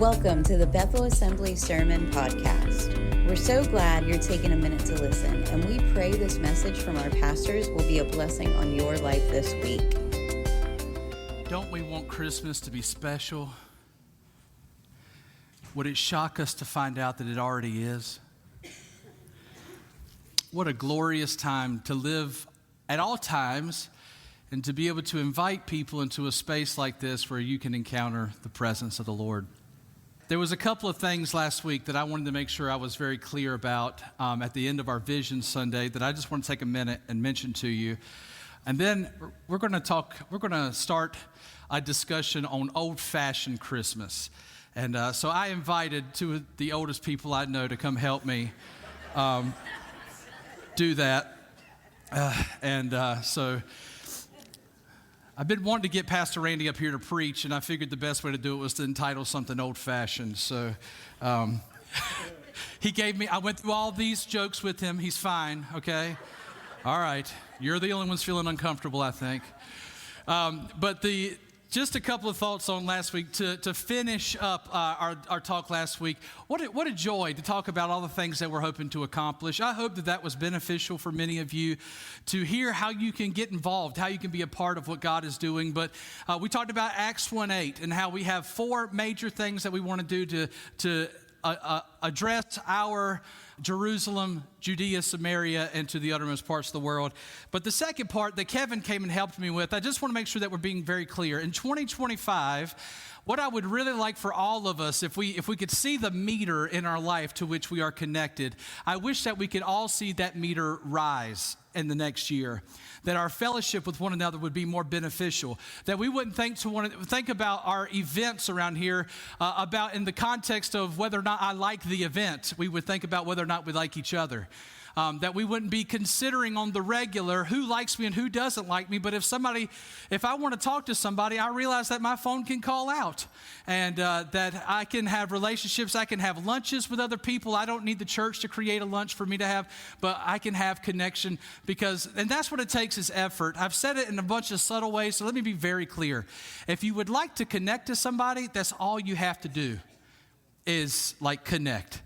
Welcome to the Bethel Assembly Sermon Podcast. We're so glad you're taking a minute to listen, and we pray this message from our pastors will be a blessing on your life this week. Don't we want Christmas to be special? Would it shock us to find out that it already is? What a glorious time to live at all times and to be able to invite people into a space like this where you can encounter the presence of the Lord. There was a couple of things last week that I wanted to make sure I was very clear about at the end of our Vision Sunday that I just want to take a minute and mention to you. And then we're going to start a discussion on old-fashioned Christmas. And so I invited two of the oldest people I know to come help me do that. So I've been wanting to get Pastor Randy up here to preach, and I figured the best way to do it was to entitle something old-fashioned. So I went through all these jokes with him. He's fine, okay? All right. You're the only ones feeling uncomfortable, I think. Just a couple of thoughts on last week to finish up our talk last week. What a joy to talk about all the things that we're hoping to accomplish. I hope that was beneficial for many of you to hear how you can get involved, how you can be a part of what God is doing. But we talked about Acts 1:8 and how we have four major things that we want to do to address our Jerusalem, Judea, Samaria, and to the uttermost parts of the world. But the second part that Kevin came and helped me with, I just want to make sure that we're being very clear. In 2025, what I would really like for all of us, if we could see the meter in our life to which we are connected, I wish that we could all see that meter rise in the next year, that our fellowship with one another would be more beneficial, that we wouldn't think about our events around here about in the context of whether or not I like the event. We would think about whether or not we like each other. That we wouldn't be considering on the regular who likes me and who doesn't like me, but if I want to talk to somebody, I realize that my phone can call out and that I can have relationships, I can have lunches with other people. I don't need the church to create a lunch for me to have, but I can have connection and that's what it takes is effort. I've said it in a bunch of subtle ways, so let me be very clear. If you would like to connect to somebody, that's all you have to do is connect.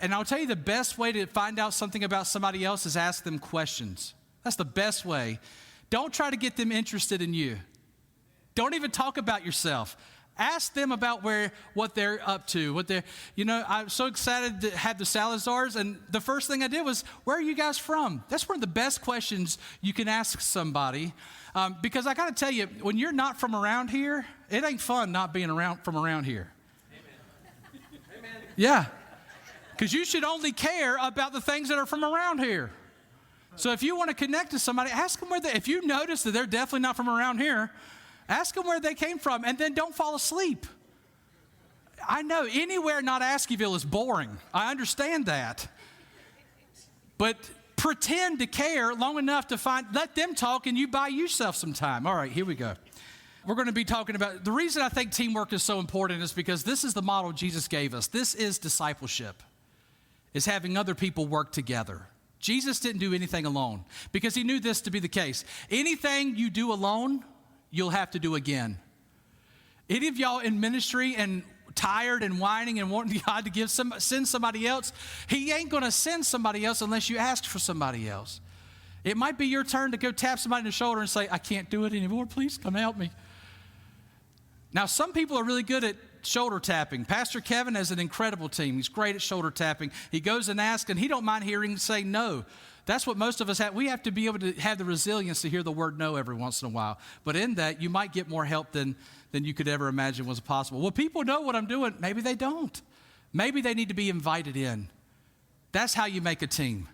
And I'll tell you the best way to find out something about somebody else is ask them questions. That's the best way. Don't try to get them interested in you. Don't even talk about yourself. Ask them about what they're up to. I'm so excited to have the Salazars, and the first thing I did was, where are you guys from? That's one of the best questions you can ask somebody. Because I got to tell you, when you're not from around here, it ain't fun not being from around here. Amen. Yeah. Because you should only care about the things that are from around here. So if you want to connect to somebody, ask them if you notice that they're definitely not from around here, ask them where they came from, and then don't fall asleep. I know anywhere not Askewville is boring. I understand that. But pretend to care long enough to let them talk and you buy yourself some time. All right, here we go. We're going to be talking about, the reason I think teamwork is so important is because this is the model Jesus gave us. This is discipleship. Is having other people work together. Jesus didn't do anything alone because he knew this to be the case. Anything you do alone, you'll have to do again. Any of y'all in ministry and tired and whining and wanting God to send somebody else, he ain't going to send somebody else unless you ask for somebody else. It might be your turn to go tap somebody on the shoulder and say, I can't do it anymore. Please come help me. Now, some people are really good at shoulder tapping. Pastor Kevin has an incredible team. He's great at shoulder tapping. He goes and asks, and he don't mind hearing say no. That's what most of us have. We have to be able to have the resilience to hear the word no every once in a while. But in that, you might get more help than you could ever imagine was possible. Well, people know what I'm doing. Maybe they don't. Maybe they need to be invited in. That's how you make a team,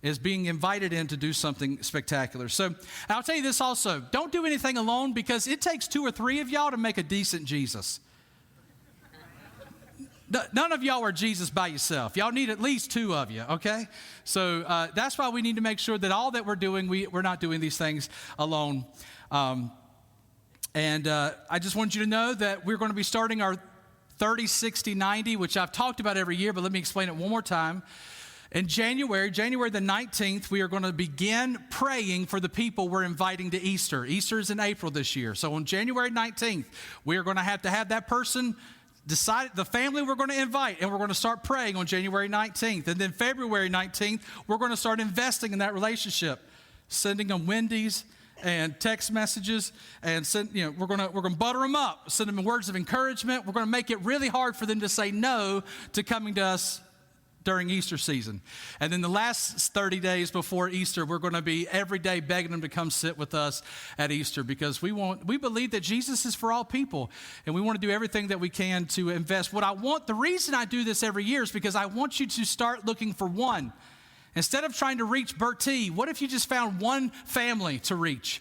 is being invited in to do something spectacular. So I'll tell you this also. Don't do anything alone because it takes 2 or 3 of y'all to make a decent Jesus. None of y'all are Jesus by yourself. Y'all need at least 2 of you, okay? So that's why we need to make sure that all that we're doing, we're not doing these things alone. I just want you to know that we're going to be starting our 30, 60, 90, which I've talked about every year, but let me explain it one more time. In January the 19th, we are going to begin praying for the people we're inviting to Easter. Easter is in April this year. So on January 19th, we are going to have that person decided the family we're going to invite, and we're going to start praying on January 19th. And then February 19th, we're going to start investing in that relationship, sending them Wendy's and text messages, and we're going to butter them up, send them words of encouragement. We're going to make it really hard for them to say no to coming to us during Easter season. And then the last 30 days before Easter, we're going to be every day begging them to come sit with us at Easter, because we believe that Jesus is for all people, and we want to do everything that we can to invest. The reason I do this every year is because I want you to start looking for one. Instead of trying to reach Bertie, what if you just found one family to reach?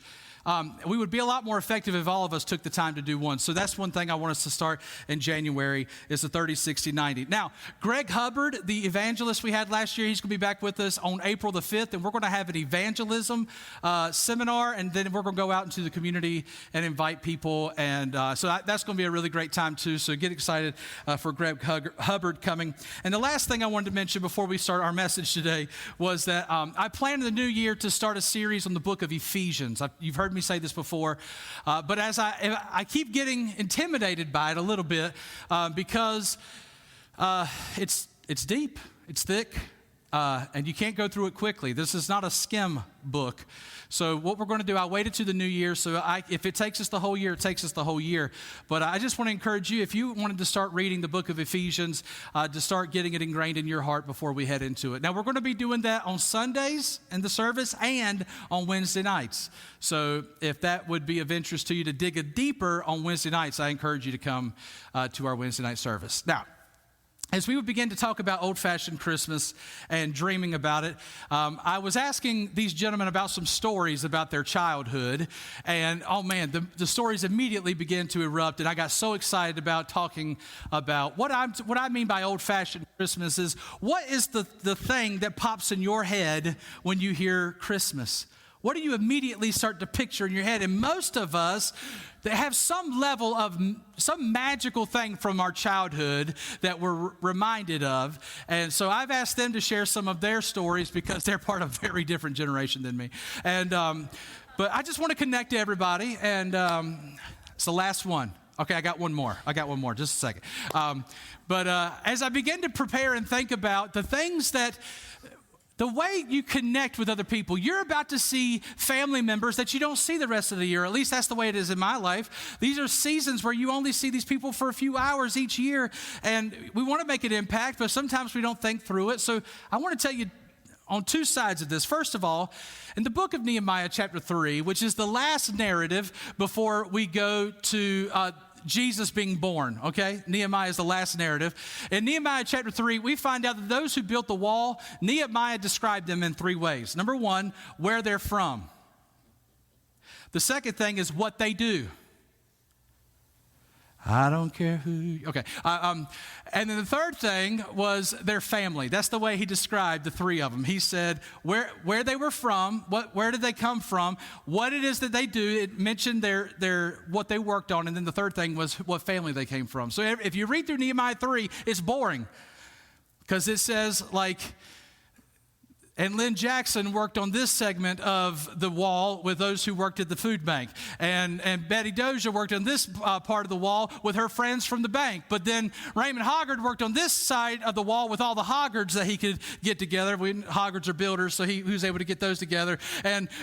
We would be a lot more effective if all of us took the time to do one. So that's one thing I want us to start in January, is the 30, 60, 90. Now, Greg Hubbard, the evangelist we had last year, he's going to be back with us on April the 5th, and we're going to have an evangelism seminar, and then we're going to go out into the community and invite people. And so that's going to be a really great time, too. So get excited for Greg Hubbard coming. And the last thing I wanted to mention before we start our message today was that I plan in the new year to start a series on the book of Ephesians. You've heard me say this before, but as I keep getting intimidated by it a little bit, because it's deep, it's thick, and you can't go through it quickly. This is not a skim book. So what we're going to do, I waited to the new year, so if it takes us the whole year, it takes us the whole year. But I just want to encourage you, if you wanted to start reading the book of Ephesians, to start getting it ingrained in your heart before we head into it. Now, we're going to be doing that on Sundays in the service and on Wednesday nights. So if that would be of interest to you to dig a deeper on Wednesday nights, I encourage you to come to our Wednesday night service. Now, as we would begin to talk about old-fashioned Christmas and dreaming about it, I was asking these gentlemen about some stories about their childhood, and oh man, the stories immediately began to erupt, and I got so excited about talking about what I mean by old-fashioned Christmas is, what is the thing that pops in your head when you hear Christmas? What do you immediately start to picture in your head? And most of us, they have some level of some magical thing from our childhood that we're reminded of. And so I've asked them to share some of their stories, because they're part of a very different generation than me. And but I just want to connect to everybody. And it's the last one. Okay, I got one more. Just a second. But as I begin to prepare and think about the things the way you connect with other people, you're about to see family members that you don't see the rest of the year. At least that's the way it is in my life. These are seasons where you only see these people for a few hours each year, and we want to make an impact, but sometimes we don't think through it. So I want to tell you on two sides of this. First of all, in the book of Nehemiah chapter 3, which is the last narrative before we go to Jesus being born, okay? Nehemiah is the last narrative. In Nehemiah chapter 3, we find out that those who built the wall, Nehemiah described them in three ways. Number one, where they're from. The second thing is what they do. I don't care who. Okay. And then the third thing was their family. That's the way he described the three of them. He said where they were from, where did they come from, what it is that they do. It mentioned their what they worked on, and then the third thing was what family they came from. So if you read through Nehemiah 3, it's boring, because it says like, and Lynn Jackson worked on this segment of the wall with those who worked at the food bank. And Betty Dozier worked on this part of the wall with her friends from the bank. But then Raymond Hoggard worked on this side of the wall with all the Hoggards that he could get together. Hoggards are builders, so he was able to get those together.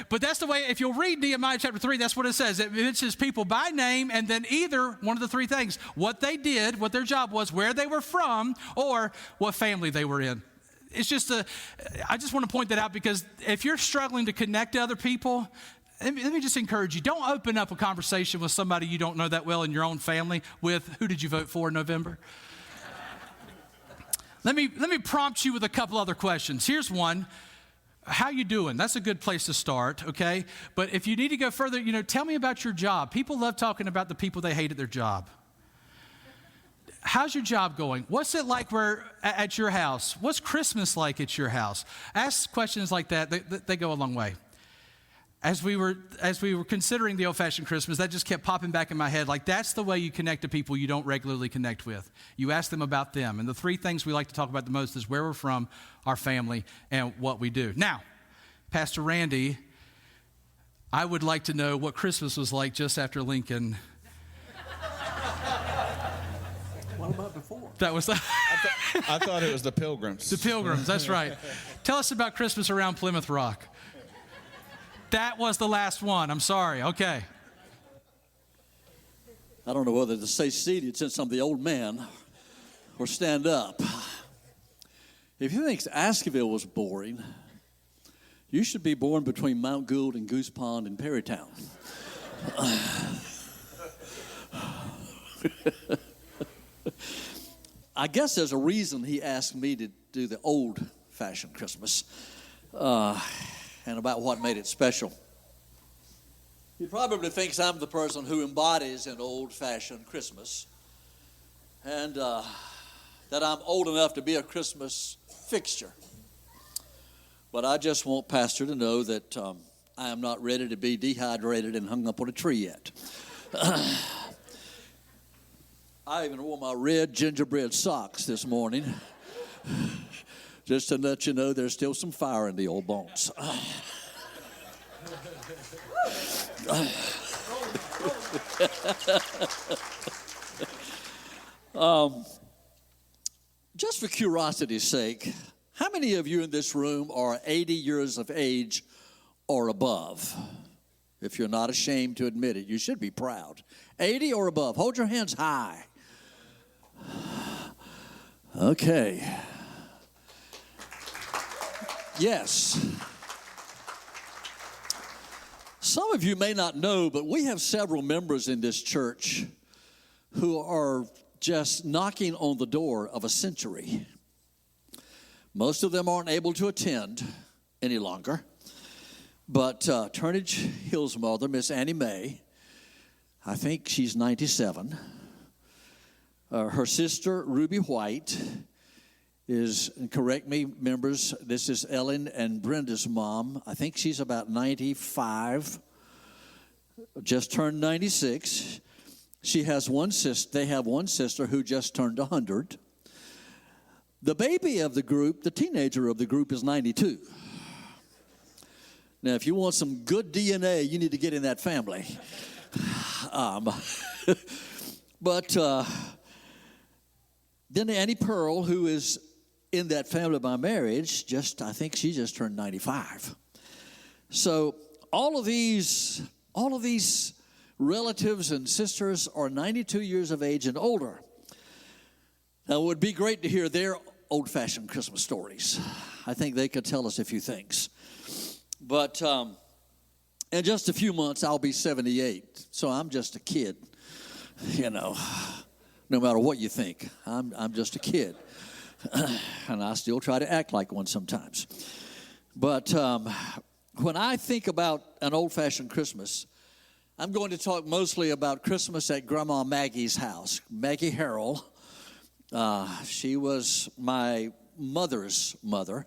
But that's the way, if you'll read Nehemiah chapter 3, that's what it says. It mentions people by name, and then either one of the three things: what they did, what their job was, where they were from, or what family they were in. It's just I just want to point that out, because if you're struggling to connect to other people, let me just encourage you. Don't open up a conversation with somebody you don't know that well in your own family with, who did you vote for in November? Let me prompt you with a couple other questions. Here's one. How you doing? That's a good place to start, okay? But if you need to go further, tell me about your job. People love talking about the people they hate at their job. How's your job going? What's it like at your house? What's Christmas like at your house? Ask questions like that. They go a long way. As we were considering the old-fashioned Christmas, that just kept popping back in my head. Like, that's the way you connect to people you don't regularly connect with. You ask them about them. And the three things we like to talk about the most is where we're from, our family, and what we do. Now, Pastor Randy, I would like to know what Christmas was like just after Lincoln. What about before? That was I thought it was the Pilgrims. the Pilgrims. That's right. Tell us about Christmas around Plymouth Rock. That was the last one. I'm sorry. Okay. I don't know whether to stay seated since I'm the old man or stand up. If you think Askewville was boring, you should be born between Mount Gould and Goose Pond and Perrytown. I guess there's a reason he asked me to do the old-fashioned Christmas and about what made it special. He probably thinks I'm the person who embodies an old-fashioned Christmas and that I'm old enough to be a Christmas fixture. But I just want Pastor to know that I am not ready to be dehydrated and hung up on a tree yet. I even wore my red gingerbread socks this morning just to let you know there's still some fire in the old bones. Just for curiosity's sake, how many of you in this room are 80 years of age or above? If you're not ashamed to admit it, you should be proud. 80 or above. Hold your hands high. Okay. Yes. Some of you may not know, but we have several members in this church who are just knocking on the door of a century. Most of them aren't able to attend any longer. But Turnage Hill's mother, Miss Annie Mae, I think she's 97. Her sister, Ruby White, is, and correct me, members, this is Ellen and Brenda's mom. I think she's about 95, just turned 96. She has one sister. They have one sister who just turned 100. The baby of the group, the teenager of the group, is 92. Now, if you want some good DNA, you need to get in that family. But then Annie Pearl, who is in that family by marriage, I think she just turned 95. So all of these relatives and sisters are 92 years of age and older. Now, it would be great to hear their old-fashioned Christmas stories. I think they could tell us a few things. But in just a few months, I'll be 78. So I'm just a kid, no matter what you think. I'm just a kid. And I still try to act like one sometimes. But when I think about an old-fashioned Christmas, I'm going to talk mostly about Christmas at Grandma Maggie's house. Maggie Harrell, she was my mother's mother,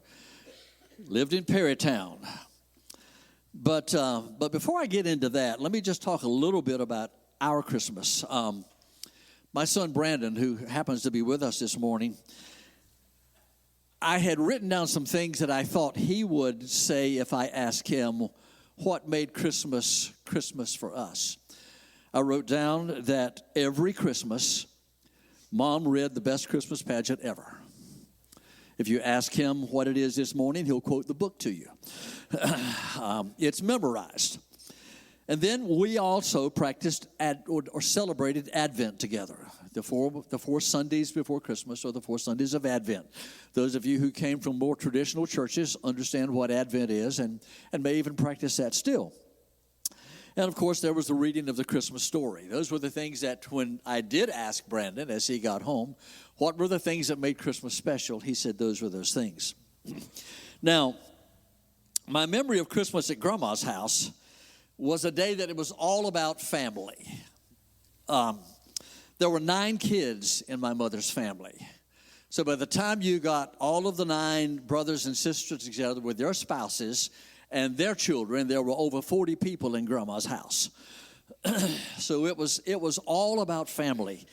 lived in Perrytown. But before I get into that, let me just talk a little bit about our Christmas. My son Brandon, who happens to be with us this morning, I had written down some things that I thought he would say if I asked him what made Christmas Christmas for us. I wrote down that every Christmas, Mom read the best Christmas pageant ever. If you ask him what it is this morning, he'll quote the book to you. It's memorized. And then we also practiced or celebrated Advent together. The four Sundays before Christmas, or the 4 Sundays of Advent. Those of you who came from more traditional churches understand what Advent is and may even practice that still. And, of course, there was the reading of the Christmas story. Those were the things that when I did ask Brandon as he got home, what were the things that made Christmas special, he said those were those things. Now, my memory of Christmas at Grandma's house was a day that it was all about family. There were 9 kids in my mother's family. So by the time you got all of the 9 brothers and sisters together with their spouses and their children, there were over 40 people in Grandma's house. So it was all about family.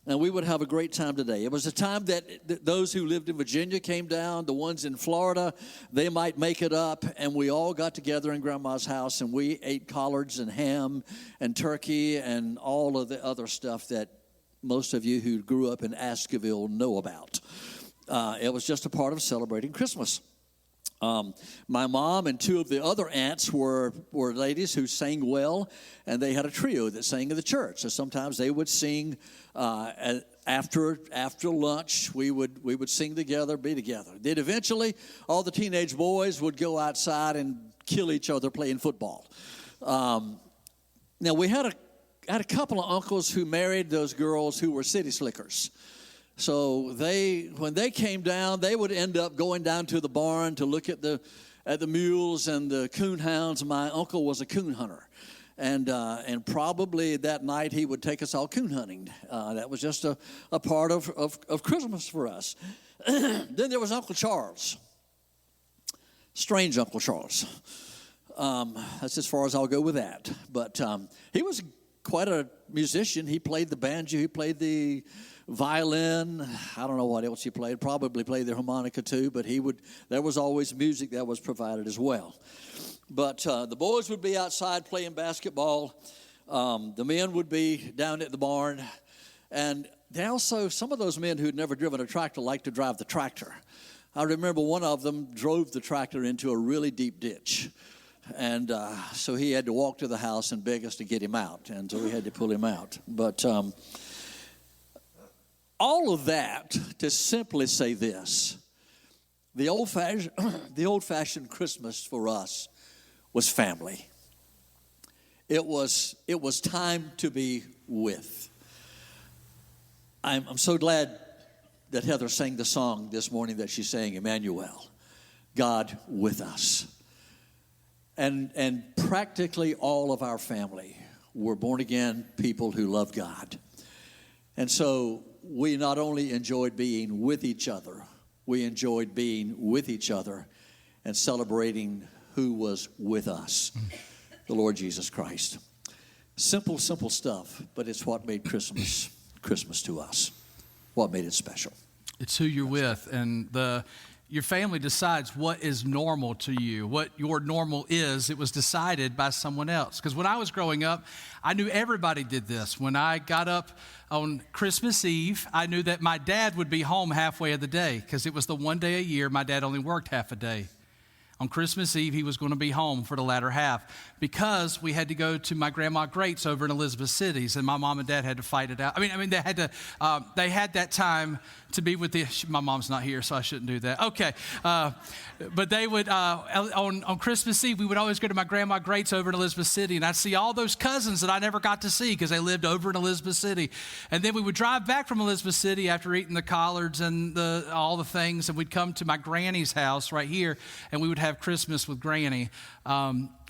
And we would have a great time today. It was a time that those who lived in Virginia came down. The ones in Florida, they might make it up. And we all got together in Grandma's house, and we ate collards and ham and turkey and all of the other stuff that most of you who grew up in Askewville know about. It was just a part of celebrating Christmas. My mom and two of the other aunts were ladies who sang well, and they had a trio that sang in the church. So sometimes they would sing after lunch. We would sing together, be together. Then eventually, all the teenage boys would go outside and kill each other playing football. Now we had a couple of uncles who married those girls who were city slickers. So when they came down, they would end up going down to the barn to look at the mules and the coon hounds. My uncle was a coon hunter, and probably that night he would take us all coon hunting. That was just a part of Christmas for us. Then there was Uncle Charles, strange Uncle Charles. That's as far as I'll go with that. But he was quite a musician. He played the banjo. He played the violin. I don't know what else he played. Probably played the harmonica too. But there was always music that was provided as well. But the boys would be outside playing basketball. The men would be down at the barn. And they also, some of those men who'd never driven a tractor liked to drive the tractor. I remember one of them drove the tractor into a really deep ditch. And so he had to walk to the house and beg us to get him out. And so we had to pull him out. But all of that to simply say this: the old-fashioned Christmas for us was family. It was time to be with. I'm so glad that Heather sang the song this morning that she sang, Emmanuel, God with us. And practically all of our family were born-again people who love God. And so we not only enjoyed being with each other, we enjoyed being with each other and celebrating who was with us, the Lord Jesus Christ. Simple stuff, but it's what made Christmas to us, what made it special. It's who you're with, and your family decides what is normal to you, what your normal is. It was decided by someone else. Because when I was growing up, I knew everybody did this. When I got up on Christmas Eve, I knew that my dad would be home halfway of the day, because it was the one day a year my dad only worked half a day. On Christmas Eve, he was going to be home for the latter half because we had to go to my grandma Great's over in Elizabeth City, and my mom and dad had to fight it out. I mean, they had that time to be with my mom's not here, so I shouldn't do that. Okay. But they would, on Christmas Eve, we would always go to my grandma Great's over in Elizabeth City, and I'd see all those cousins that I never got to see because they lived over in Elizabeth City. And then we would drive back from Elizabeth City after eating the collards and all the things, and we'd come to my granny's house right here, and we would have Christmas with Granny,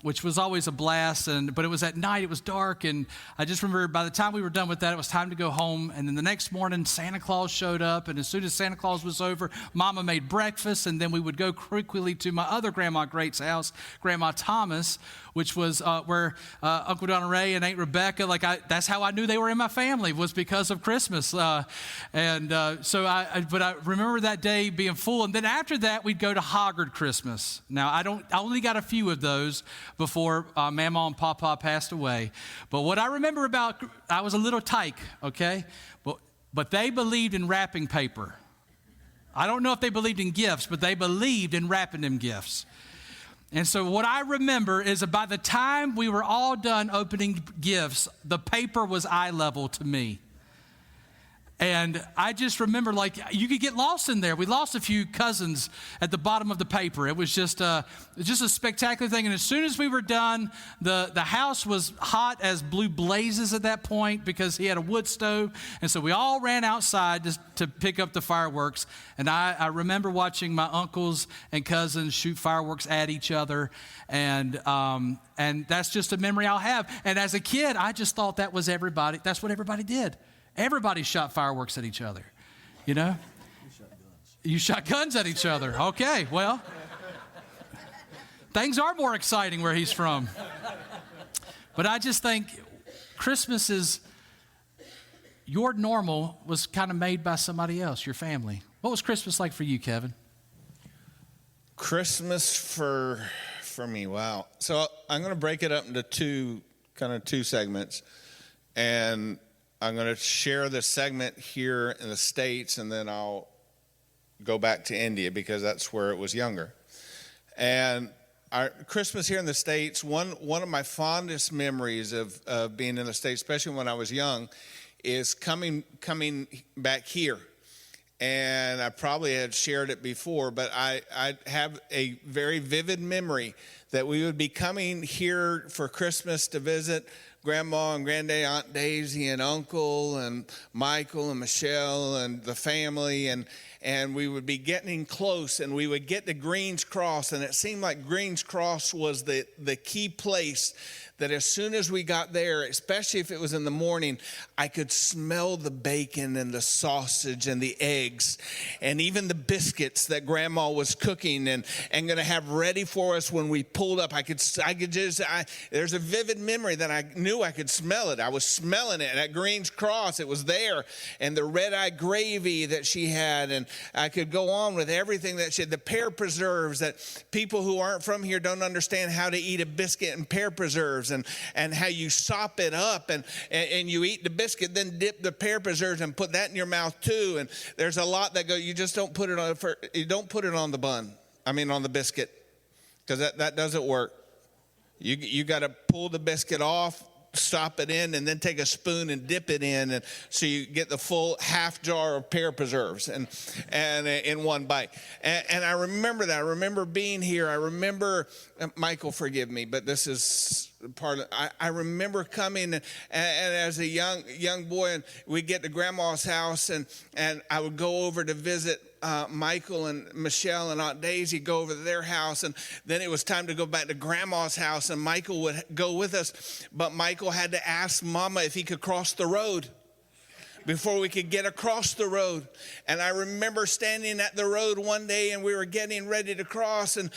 which was always a blast. But it was at night, it was dark, and I just remember by the time we were done with that, it was time to go home. And then the next morning, Santa Claus showed up, and as soon as Santa Claus was over, Mama made breakfast, and then we would go quickly to my other Grandma Great's house, Grandma Thomas, which was where Uncle Don Ray and Aunt Rebecca, that's how I knew they were in my family, was because of Christmas. But I remember that day being full. And then after that, we'd go to Hoggard Christmas. Now, I only got a few of those before Mama and Papa passed away. But what I remember I was a little tyke, okay? But they believed in wrapping paper. I don't know if they believed in gifts, but they believed in wrapping them gifts. And so what I remember is that by the time we were all done opening gifts, the paper was eye level to me. And I just remember, you could get lost in there. We lost a few cousins at the bottom of the paper. It was just a spectacular thing. And as soon as we were done, the house was hot as blue blazes at that point because he had a wood stove. And so we all ran outside to pick up the fireworks. And I remember watching my uncles and cousins shoot fireworks at each other. And that's just a memory I'll have. And as a kid, I just thought that was everybody. That's what everybody did. Everybody shot fireworks at each other, you know? You shot guns at each other. Okay, well, things are more exciting where he's from. But I just think Christmas is, your normal was kind of made by somebody else, your family. What was Christmas like for you, Kevin? Christmas for me, wow. So I'm going to break it up into two segments. And I'm going to share this segment here in the States, and then I'll go back to India because that's where it was younger. And our Christmas here in the States, one of my fondest memories of being in the States, especially when I was young, is coming back here. And I probably had shared it before, but I have a very vivid memory that we would be coming here for Christmas to visit Grandma and Granddad, Aunt Daisy and Uncle and Michael and Michelle and the family, and we would be getting close, and we would get to Greens Cross, and it seemed like Greens Cross was the key place that as soon as we got there, especially if it was in the morning, I could smell the bacon and the sausage and the eggs and even the biscuits that Grandma was cooking and going to have ready for us when we pulled up. There's a vivid memory that I knew I could smell it. I was smelling it at Greens Cross. It was there, and the red-eye gravy that she had, and I could go on with everything that she had. The pear preserves that people who aren't from here don't understand how to eat a biscuit and pear preserves. And how you sop it up and you eat the biscuit, then dip the pear preserves and put that in your mouth too. And there's a lot that go. You just don't put it on. You don't put it on the bun. I mean on the biscuit, because that doesn't work. You got to pull the biscuit off, stop it in, and then take a spoon and dip it in, and so you get the full half jar of pear preserves and in one bite. And I remember that. I remember being here. I remember Michael, forgive me, but this is part of. I remember coming and as a young boy, and we'd get to Grandma's house, and I would go over to visit Michael and Michelle and Aunt Daisy, go over to their house, and then it was time to go back to Grandma's house, and Michael would go with us, but Michael had to ask Mama if he could cross the road before we could get across the road. And I remember standing at the road one day, and we were getting ready to cross, and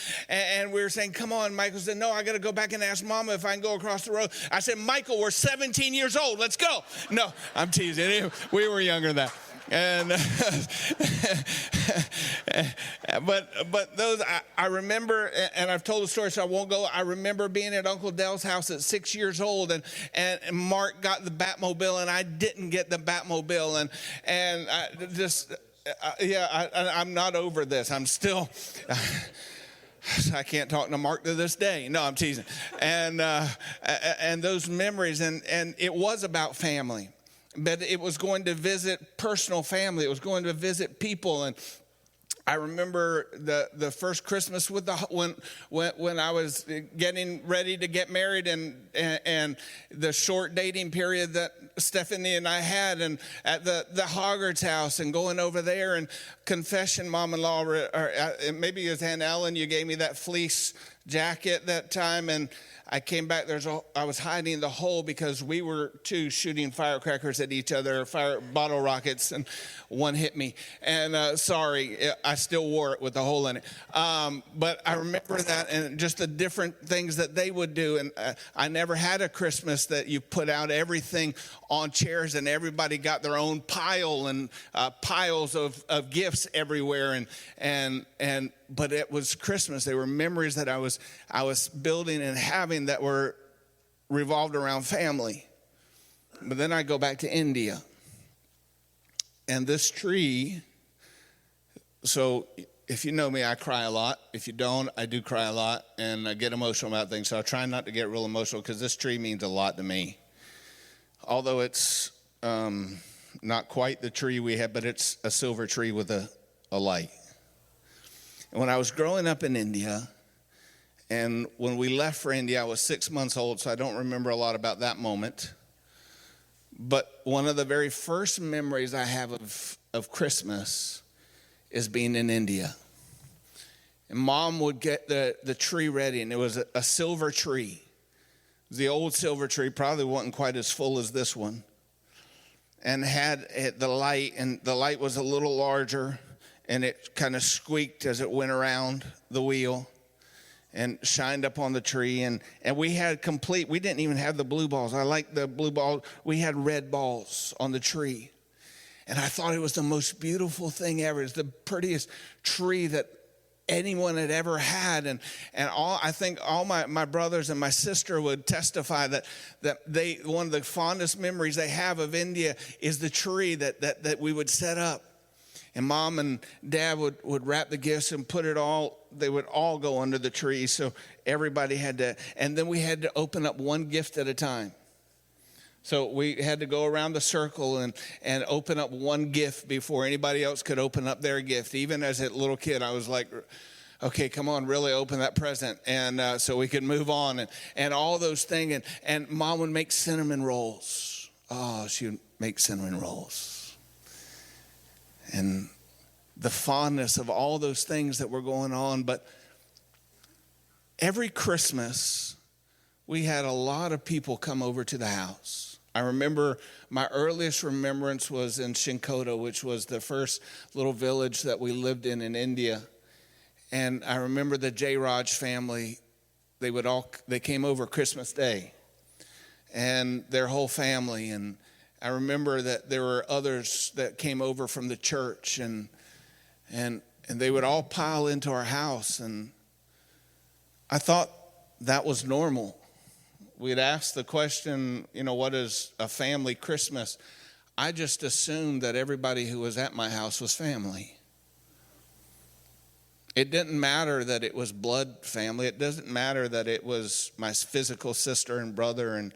we were saying, come on. Michael said, no, I got to go back and ask Mama if I can go across the road. I said, Michael, we're 17 years old. Let's go. No, I'm teasing. We were younger than that. And but those I remember, and I've told the story, so I won't go. I remember being at Uncle Dell's house at 6 years old, and Mark got the Batmobile, and I didn't get the Batmobile, and I'm not over this. I'm still. I can't talk to Mark to this day. No, I'm teasing. And those memories, and it was about family. But it was going to visit personal family. It was going to visit people. And I remember the first Christmas with when I was getting ready to get married, and the short dating period that Stephanie and I had, and at the Hoggard's house, and going over there and confession, Mom-in-law, or maybe it was Aunt Ellen, you gave me that fleece jacket that time, and I came back. I was hiding the hole because we were two shooting firecrackers at each other, bottle rockets, and one hit me. And sorry, I still wore it with the hole in it. But I remember that, and just the different things that they would do. And I never had a Christmas that you put out everything on chairs and everybody got their own pile and piles of gifts everywhere. But it was Christmas. They were memories that I was building and having that were revolved around family. But then I go back to India. And this tree, so if you know me, I cry a lot. If you don't, I do cry a lot, and I get emotional about things. So I try not to get real emotional because this tree means a lot to me. Although it's not quite the tree we have, but it's a silver tree with a light. And when I was growing up in India, and when we left for India, I was 6 months old, so I don't remember a lot about that moment. But one of the very first memories I have of Christmas is being in India. And Mom would get the tree ready, and it was a silver tree. It was the old silver tree, probably wasn't quite as full as this one. And had the light, and the light was a little larger, and it kind of squeaked as it went around the wheel and shined up on the tree. And we had we didn't even have the blue balls. I like the blue ball. We had red balls on the tree. And I thought it was the most beautiful thing ever. It's the prettiest tree that anyone had ever had. And I think all my brothers and my sister would testify that one of the fondest memories they have of India is the tree that we would set up. And Mom and Dad would wrap the gifts and they would all go under the tree. So everybody had to, and then we had to open up one gift at a time. So we had to go around the circle and open up one gift before anybody else could open up their gift. Even as a little kid, I was like, okay, come on, really open that present. And so we could move on and all those things. And Mom would make cinnamon rolls. Oh, she would make cinnamon rolls. And the fondness of all those things that were going on. But every Christmas, we had a lot of people come over to the house. I remember my earliest remembrance was in Shinkota, which was the first little village that we lived in India. And I remember the J. Raj family, they came over Christmas Day. And their whole family, and I remember that there were others that came over from the church, and they would all pile into our house, and I thought that was normal. We'd ask the question, what is a family Christmas? I just assumed that everybody who was at my house was family. It didn't matter that it was blood family. It doesn't matter that it was my physical sister and brother and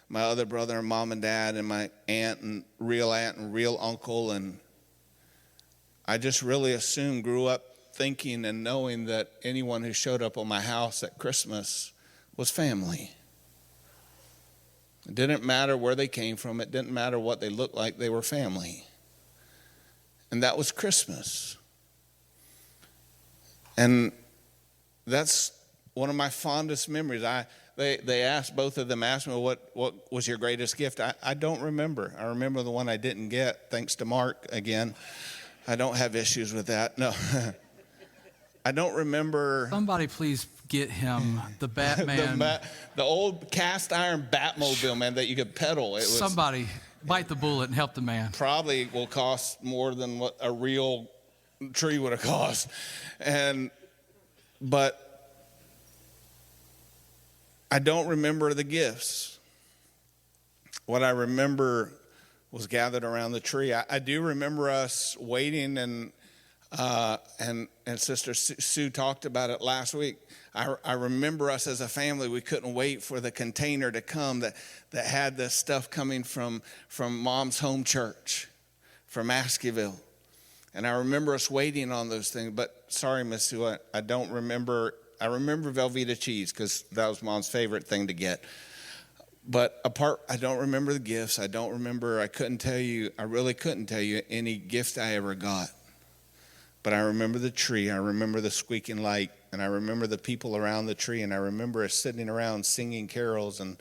my other brother and Mom and Dad and my aunt and real uncle. And I just really grew up thinking and knowing that anyone who showed up on my house at Christmas was family. It didn't matter where they came from. It didn't matter what they looked like. They were family. And that was Christmas. And that's one of my fondest memories. They asked, both of them asked me, what was your greatest gift? I don't remember. I remember the one I didn't get, thanks to Mark again. I don't have issues with that. No. I don't remember. Somebody please get him the Batman. the old cast iron Batmobile, man, that you could pedal. Somebody bite the bullet and help the man. Probably will cost more than what a real tree would have cost. But I don't remember the gifts. What I remember was gathered around the tree. I do remember us waiting, and Sister Sue talked about it last week. I remember us as a family. We couldn't wait for the container to come that had the stuff coming from Mom's home church, from Askewville. And I remember us waiting on those things. But sorry, Miss Sue, I don't remember. I remember Velveeta cheese because that was Mom's favorite thing to get. But I don't remember the gifts. I really couldn't tell you any gift I ever got. But I remember the tree. I remember the squeaking light. And I remember the people around the tree. And I remember us sitting around singing carols. And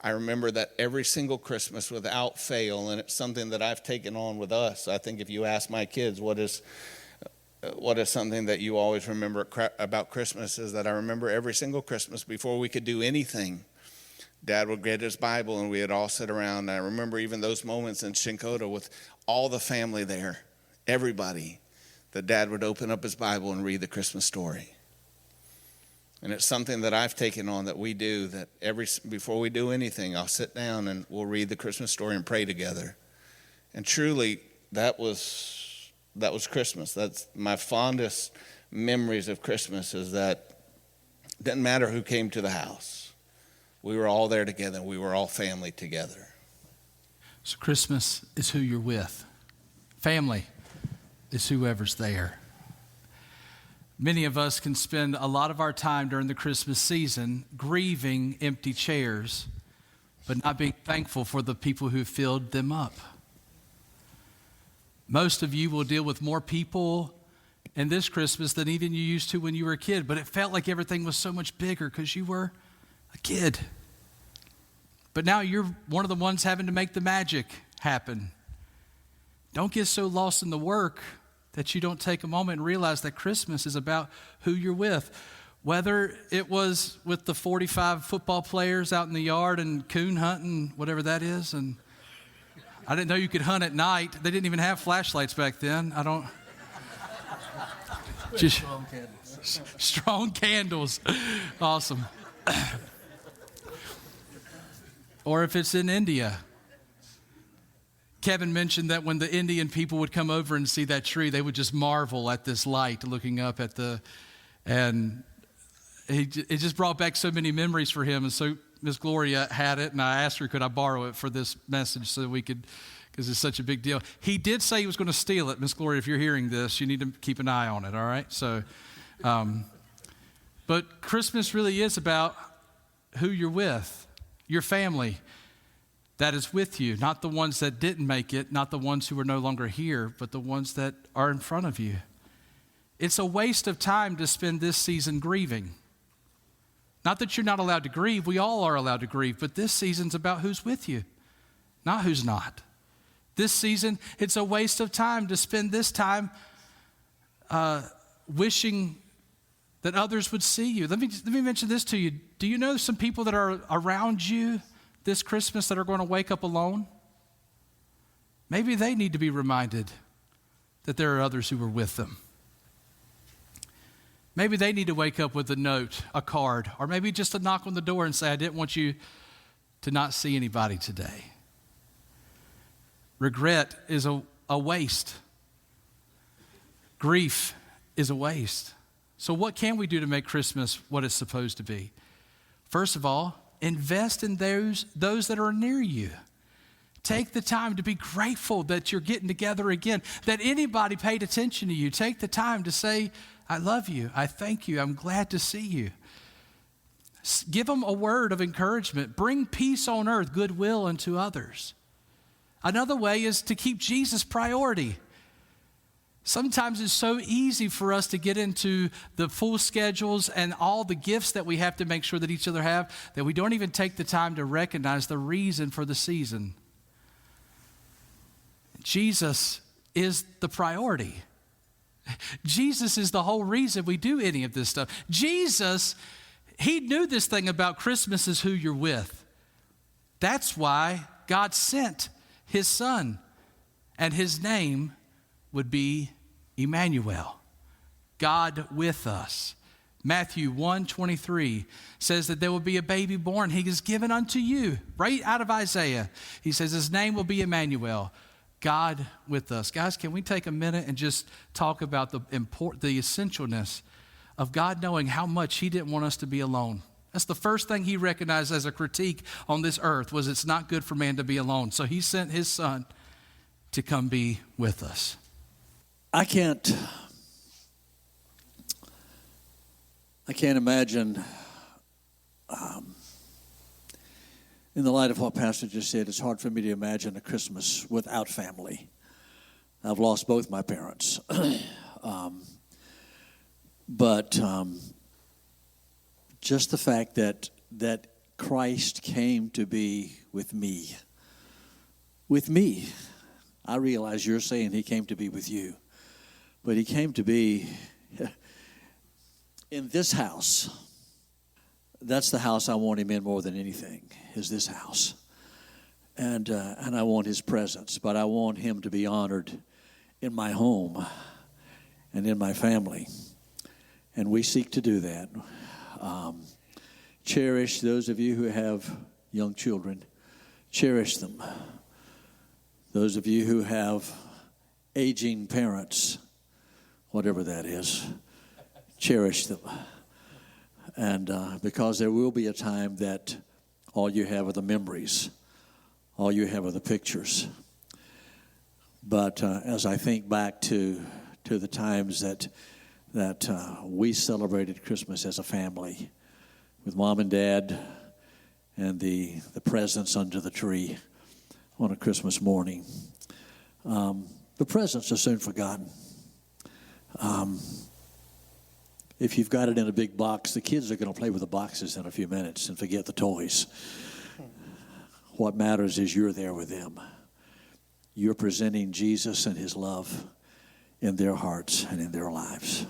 I remember that every single Christmas without fail. And it's something that I've taken on with us. I think if you ask my kids, what is something that you always remember about Christmas, is that I remember every single Christmas before we could do anything, Dad would get his Bible and we would all sit around. And I remember even those moments in Shinkota with all the family there, everybody, that Dad would open up his Bible and read the Christmas story. And it's something that I've taken on that we do, that before we do anything, I'll sit down and we'll read the Christmas story and pray together. And truly, that was Christmas. That's my fondest memories of Christmas, is that it didn't matter who came to the house. We were all there together. We were all family together. So Christmas is who you're with. Family is whoever's there. Many of us can spend a lot of our time during the Christmas season grieving empty chairs, but not being thankful for the people who filled them up. Most of you will deal with more people in this Christmas than even you used to when you were a kid, but it felt like everything was so much bigger because you were a kid. But now you're one of the ones having to make the magic happen. Don't get so lost in the work that you don't take a moment and realize that Christmas is about who you're with. Whether it was with the 45 football players out in the yard and coon hunting, whatever that is, and I didn't know you could hunt at night. They didn't even have flashlights back then. Just strong candles. Awesome. Or if it's in India. Kevin mentioned that when the Indian people would come over and see that tree, they would just marvel at this light looking up at and it just brought back so many memories for him. And so Miss Gloria had it, and I asked her, could I borrow it for this message so we could, because it's such a big deal. He did say he was going to steal it. Miss Gloria, if you're hearing this, you need to keep an eye on it, all right? So, but Christmas really is about who you're with, your family that is with you, not the ones that didn't make it, not the ones who are no longer here, but the ones that are in front of you. It's a waste of time to spend this season grieving. Not that you're not allowed to grieve. We all are allowed to grieve, but this season's about who's with you, not who's not. This season, it's a waste of time to spend this time wishing that others would see you. Let me mention this to you. Do you know some people that are around you this Christmas that are going to wake up alone? Maybe they need to be reminded that there are others who were with them. Maybe they need to wake up with a note, a card, or maybe just a knock on the door and say, I didn't want you to not see anybody today. Regret is a waste. Grief is a waste. So what can we do to make Christmas what it's supposed to be? First of all, invest in those that are near you. Take the time to be grateful that you're getting together again, that anybody paid attention to you. Take the time to say, I love you, I thank you, I'm glad to see you. Give them a word of encouragement. Bring peace on earth, goodwill unto others. Another way is to keep Jesus priority. Sometimes it's so easy for us to get into the full schedules and all the gifts that we have to make sure that each other have that we don't even take the time to recognize the reason for the season. Jesus is the priority. Jesus is the whole reason we do any of this stuff. Jesus, he knew this thing about Christmas is who you're with. That's why God sent his son, and his name would be Emmanuel, God with us. Matthew 1:23 says that there will be a baby born. He is given unto you, right out of Isaiah. He says his name will be Emmanuel, God with us. Guys, can we take a minute and just talk about the essentialness of God knowing how much he didn't want us to be alone? That's the first thing he recognized as a critique on this earth was it's not good for man to be alone. So he sent his son to come be with us. I can't imagine, in the light of what Pastor just said, it's hard for me to imagine a Christmas without family. I've lost both my parents. But just the fact that Christ came to be with me. With me. I realize you're saying he came to be with you. But he came to be in this house. That's the house I want him in more than anything, is this house. And I want his presence, but I want him to be honored in my home and in my family. And we seek to do that. Cherish those of you who have young children. Cherish them. Those of you who have aging parents, whatever that is, cherish them. And because there will be a time that all you have are the memories. All you have are the pictures. But as I think back to the times that we celebrated Christmas as a family with Mom and Dad and the presents under the tree on a Christmas morning, the presents are soon forgotten. If you've got it in a big box, the kids are going to play with the boxes in a few minutes and forget the toys. What matters is you're there with them. You're presenting Jesus and his love in their hearts and in their lives.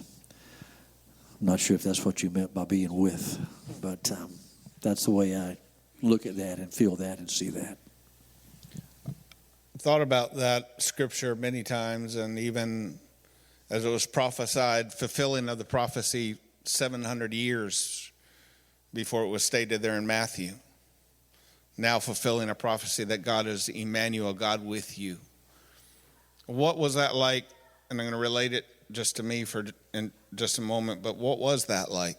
I'm not sure if that's what you meant by being with, but that's the way I look at that and feel that and see that. I've thought about that scripture many times, and even as it was prophesied, fulfilling of the prophecy 700 years before it was stated there in Matthew. Now fulfilling a prophecy that God is Emmanuel, God with you. What was that like? And I'm going to relate it just to me in just a moment, but what was that like?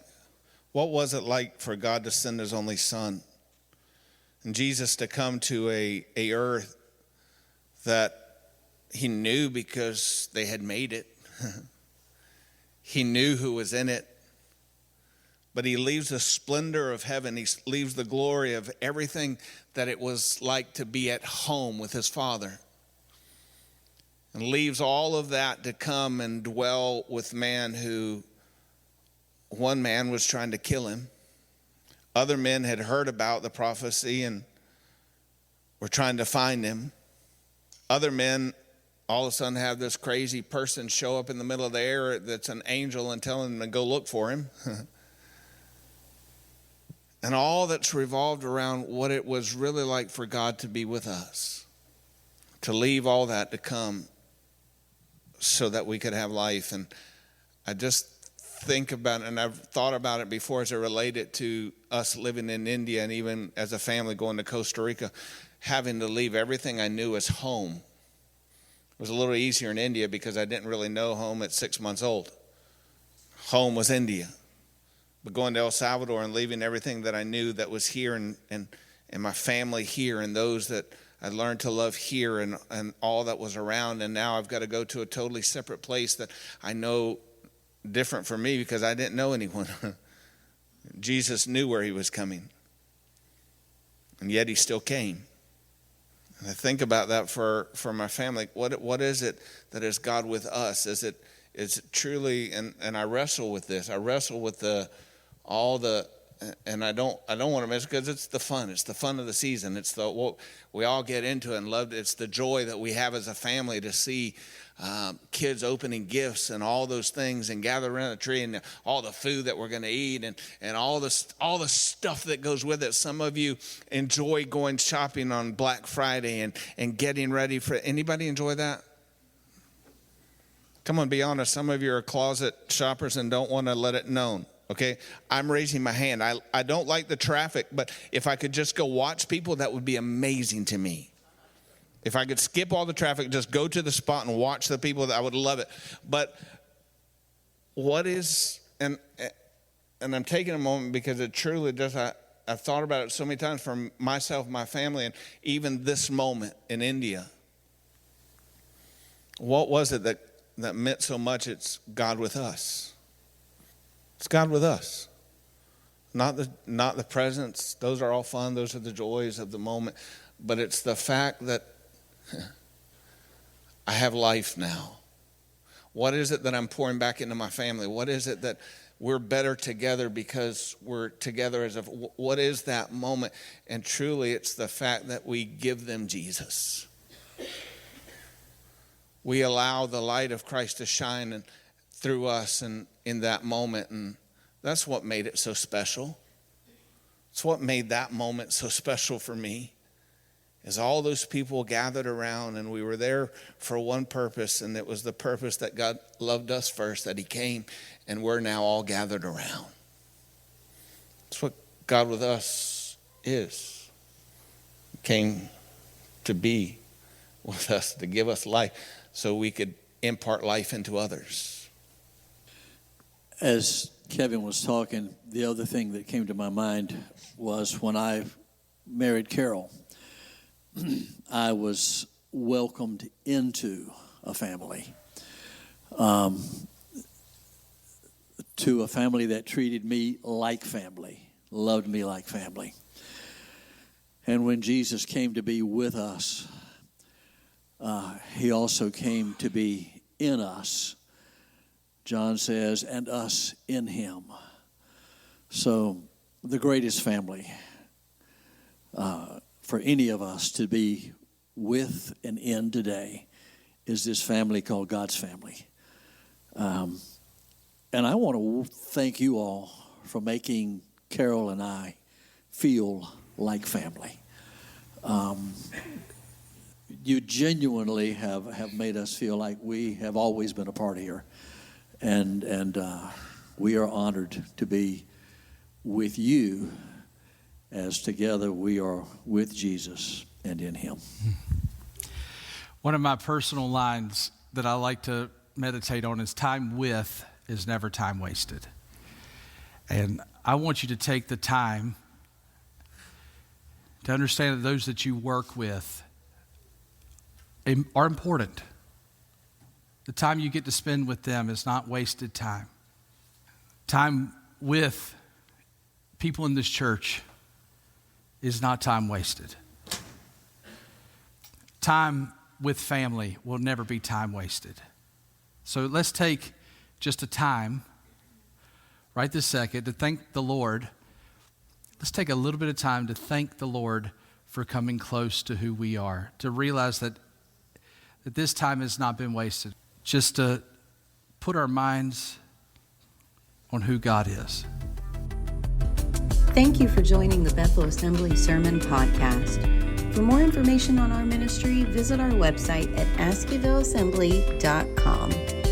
What was it like for God to send his only son and Jesus to come to a earth that he knew because they had made it? He knew who was in it. But he leaves the splendor of heaven. He leaves the glory of everything that it was like to be at home with his Father. And leaves all of that to come and dwell with man who, one man was trying to kill him. Other men had heard about the prophecy and were trying to find him. Other men all of a sudden have this crazy person show up in the middle of the air that's an angel and telling them to go look for him. And all that's revolved around what it was really like for God to be with us, to leave all that to come so that we could have life. And I just think about it, and I've thought about it before as it related to us living in India and even as a family going to Costa Rica, having to leave everything I knew as home. It was a little easier in India because I didn't really know home at 6 months old. Home was India. But going to El Salvador and leaving everything that I knew that was here and my family here and those that I learned to love here and all that was around, and now I've got to go to a totally separate place that I know different for me because I didn't know anyone. Jesus knew where he was coming, and yet he still came. And I think about that for my family. What is it that is God with us? Is it truly, and I wrestle with this. I wrestle with and I don't want to miss it because it's the fun. It's the fun of the season. It's what we all get into and love. It's the joy that we have as a family to see kids opening gifts and all those things and gather around the tree and all the food that we're going to eat and all the stuff that goes with it. Some of you enjoy going shopping on Black Friday and getting ready for. Anybody enjoy that? Come on, be honest. Some of you are closet shoppers and don't want to let it known. Okay, I'm raising my hand. I don't like the traffic, but if I could just go watch people, that would be amazing to me. If I could skip all the traffic, just go to the spot and watch the people, I would love it. But what is, and I'm taking a moment because it truly does, I've thought about it so many times for myself, my family, and even this moment in India. What was it that meant so much? It's God with us. It's God with us. Not the presents. Those are all fun. Those are the joys of the moment. But it's the fact that I have life now. What is it that I'm pouring back into my family? What is it that we're better together because we're together what is that moment? And truly it's the fact that we give them Jesus. We allow the light of Christ to shine through us and in that moment, and that's what made it so special. It's what made that moment so special for me, is all those people gathered around, and we were there for one purpose, and it was the purpose that God loved us first, that he came, and we're now all gathered around. That's what God with us is. He came to be with us, to give us life, so we could impart life into others. As Kevin was talking, the other thing that came to my mind was when I married Carol, I was welcomed into a family, to a family that treated me like family, loved me like family. And when Jesus came to be with us, he also came to be in us. John says, and us in him. So the greatest family for any of us to be with and in today is this family called God's family. And I want to thank you all for making Carol and I feel like family. you genuinely have made us feel like we have always been a part here. And we are honored to be with you as together we are with Jesus and in him. One of my personal lines that I like to meditate on is time with is never time wasted. And I want you to take the time to understand that those that you work with are important. The time you get to spend with them is not wasted time. Time with people in this church is not time wasted. Time with family will never be time wasted. So let's take just a time, right this second, to thank the Lord. Let's take a little bit of time to thank the Lord for coming close to who we are, to realize that this time has not been wasted. Just to put our minds on who God is. Thank you for joining the Bethel Assembly Sermon Podcast. For more information on our ministry, visit our website at askewvilleassembly.com.